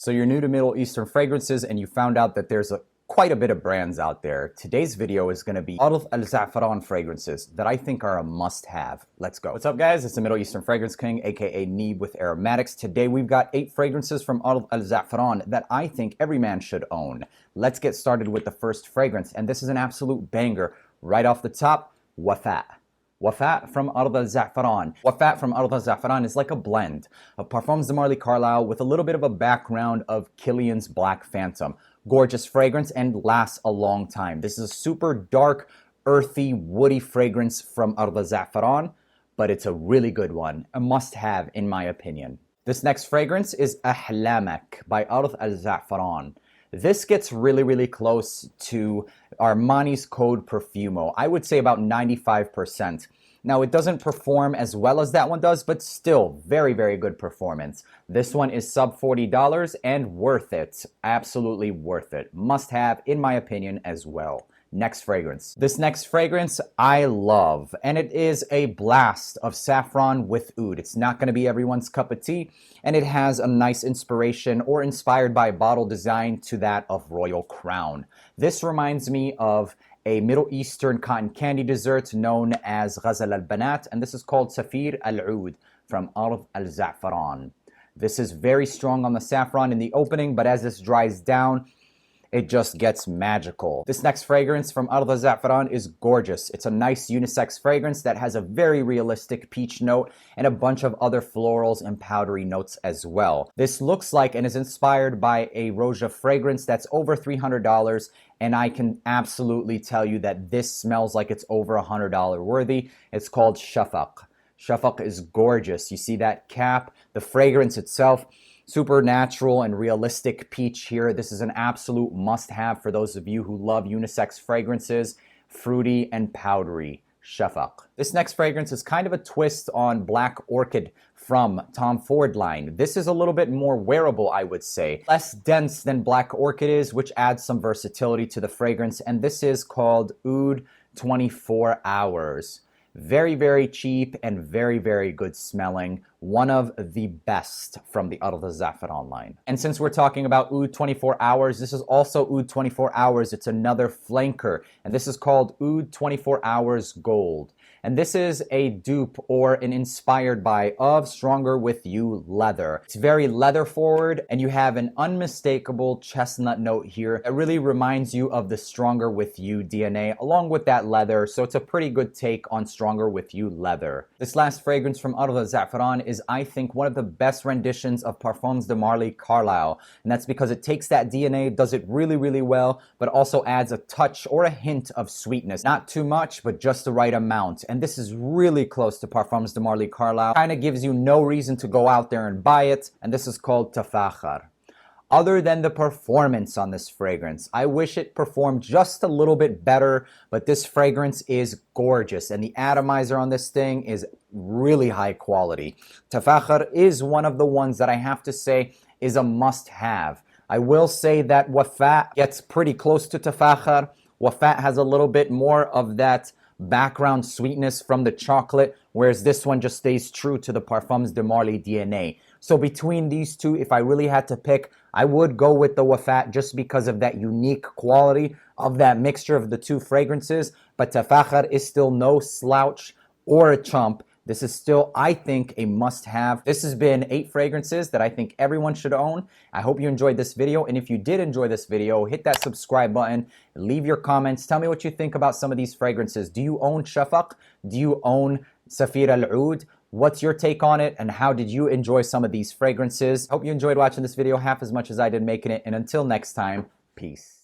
So you're new to Middle Eastern fragrances and you found out that there's quite a bit of brands out there. Today's video is going to be Ard Alzaafaran fragrances that I think are a must-have. Let's go. What's up, guys? It's the Middle Eastern Fragrance King, aka Neeb with Aromatics. Today we've got 8 fragrances from Ard Alzaafaran that I think every man should own. Let's get started with the first fragrance, and this is an absolute banger. Right off the top, Wafa. Wafa from Ard Alzaafaran. Wafa from Ard Alzaafaran is like a blend of Parfums de Marly Carlisle with a little bit of a background of Kilian's Black Phantom. Gorgeous fragrance and lasts a long time. This is a super dark, earthy, woody fragrance from Ard Alzaafaran, but it's a really good one. A must-have in my opinion. This next fragrance is Ahlaamak by Ard Alzaafaran. This gets really close to Armani's Code Profumo. I would say about 95%. Now, it doesn't perform as well as that one does, but still very good performance. This one is sub $40 and worth it. Absolutely worth it. Must have, in my opinion, as well. Next fragrance. This next fragrance I love, and it is a blast of saffron with oud. It's not going to be everyone's cup of tea, and it has a nice inspiration or inspired by bottle design to that of Royal Crown. This reminds me of a Middle Eastern cotton candy dessert known as Ghazal al-Banat, and this is called Safir al-Oud from Ard Alzaafaran. This is very strong on the saffron in the opening, but as this dries down, it just gets magical. This next fragrance from Ard Alzaafaran is gorgeous. It's a nice unisex fragrance that has a very realistic peach note and a bunch of other florals and powdery notes as well. This looks like and is inspired by a Roja fragrance that's over $300, and I can absolutely tell you that this smells like it's over $100 worthy. It's called Shafaq. Shafaq is gorgeous. You see that cap, the fragrance itself, super natural and realistic peach here. This is an absolute must-have for those of you who love unisex fragrances, fruity and powdery. Shafaq. This next fragrance is kind of a twist on Black Orchid from Tom Ford line. This is a little bit more wearable, I would say. Less dense than Black Orchid is, which adds some versatility to the fragrance, and this is called Oud 24 Hours. Very cheap and very good smelling. One of the best from the Ard Alzaafaran line. And since we're talking about Oud 24 Hours, this is also Oud 24 Hours. It's another flanker, and this is called Oud 24 Hours Gold. And this is a dupe or an inspired by of Stronger With You leather. It's very leather forward, and you have an unmistakable chestnut note here that really reminds you of the Stronger With You DNA along with that leather, so it's a pretty good take on Stronger With You leather. This last fragrance from Ard Alzaafaran is, I think, one of the best renditions of Parfums de Marly Carlisle, and that's because it takes that DNA, does it really well, but also adds a touch or a hint of sweetness. Not too much, but just the right amount. And this is really close to Parfums de Marly Carlisle. Kind of gives you no reason to go out there and buy it, and this is called Tafakhar. Other than the performance on this fragrance, I wish it performed just a little bit better, but this fragrance is gorgeous, and the atomizer on this thing is really high quality. Tafakhar is one of the ones that I have to say is a must-have. I will say that Wafa gets pretty close to Tafakhar. Wafa has a little bit more of that background sweetness from the chocolate, whereas this one just stays true to the Parfums de Marly DNA. So between these two, if I really had to pick, I would go with the Wafa just because of that unique quality of that mixture of the two fragrances, but Tafakhar is still no slouch or a chump. This is still, I think, a must-have. This has been 8 fragrances that I think everyone should own. I hope you enjoyed this video, and if you did enjoy this video, hit that subscribe button, leave your comments, tell me what you think about some of these fragrances. Do you own Shafaq? Do you own Safir al-Oud? What's your take on it, and how did you enjoy some of these fragrances? Hope you enjoyed watching this video half as much as I did making it, and until next time, peace.